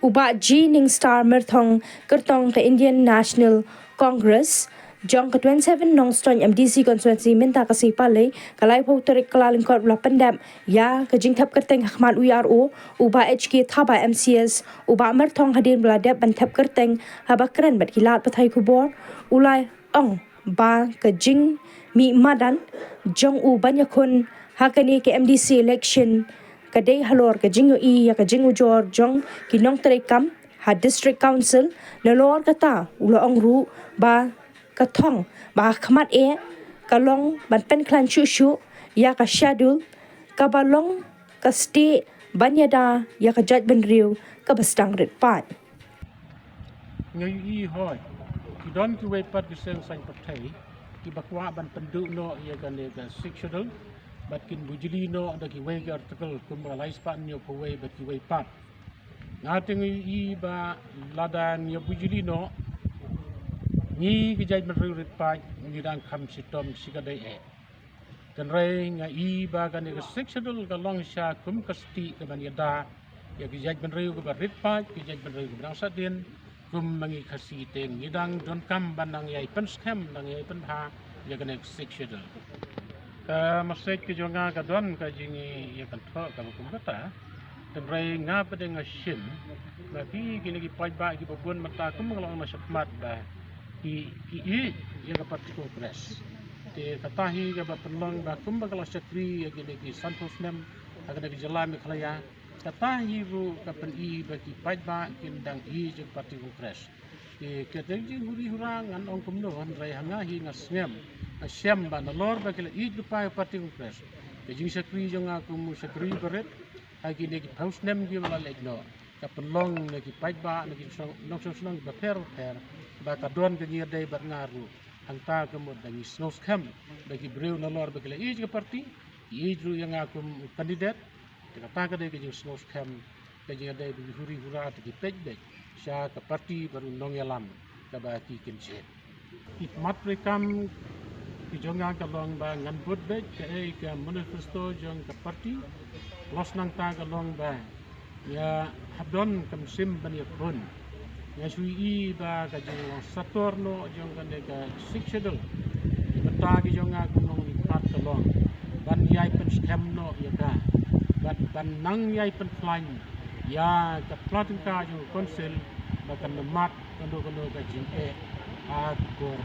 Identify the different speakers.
Speaker 1: Uba G Ningstar Merthong Kyrtong ke Indian National Congress Jong ke 27 Nongstoiñ MDC constituency minta kasih palai kalai pau terik kelalin kot belah pendam ya ke Thep Kyrteng Ahmad URO uba HK Thaba MCS uba Merthong hadir belah Thep ban Thep Kyrteng haba keren bat hilat pathai khubor ulai ong ba ke jing mi madan jong u banyakun hakani ke MDC election kadai halor ke jingu I ya ke jingu jor jong kinong terekam ha district council lalor kata ulo ong ru ba ka thong ba khamat kalong ban pen klan chu chu ya ka schedule ka balong ka stay banyada ya ka judge ban riew ka bastang rit pat
Speaker 2: ngai I hoi ki don ki we pat ki seng sang pathai ki bakwa ban pendu no ya kan ga sectional bat kin bujili no da ki we ga article kum la ispan yo ko we bat ki we pat ngating I ba ladan yo bujili no ni ki jaj ban rit pat ni dan kham sitom sikadai kan rei nga I ba kan ga sectional ga long sha kum kasti ka ban yada ya ki jaj ban reu ga rit pat ki jaj ban reu ga sadin kum mangi khasi teng ngidang don kam banang yai pen scam nang yai pen ha ya kan sectional ka masek ki jonga ka don ka jingi ya kan tho ka kum kata dan rei nga pade nga shim na ki kini ki paidbah ki babun mata kum ngalong na syakmat ba ki ya ka parti kongres te katahi ka ba penlong ba kum ba kala syakri ya kini ki santos nem akan ki jalan khlieh katahi ru ka pen I ba ki paidbah kin dang I je parti kongres ki Kyrteng jing huri hurang an ong kum no han rei hanga hi nga sngem Shem ba na lor ba kila id lupa parti kongres ke jing sakri jong aku mu sakri beret hagi ne ki paus nem gi wala legno ka pelong ne ki paidbah ne ki nongsynshar ba per ba ka don ke ïadei ba ngaru hangta ke mod dangi snos kham ba ki brew na lor ba kila id ke parti id ru yang aku kandidat ke ta ka de ke jing snos kham ke jing ïadei bi huri hura te ki pejbek sha ka parti baru nongyalam ka ba ki kinjet mat rekam ki jonga ka long ba ngan bud be ke ka manifesto jong ka parti los nang ta ka long ba ya habdon kam sim ban ya pun ya sui I ba ka jong satorno jong ka ne ka sikshedel bata ki jonga ka long ni pat ka long ban yai pen scam no ya ka ban nang yai pen flying ya ka platin ka jong konsel ba kan mat kando ka jing a kor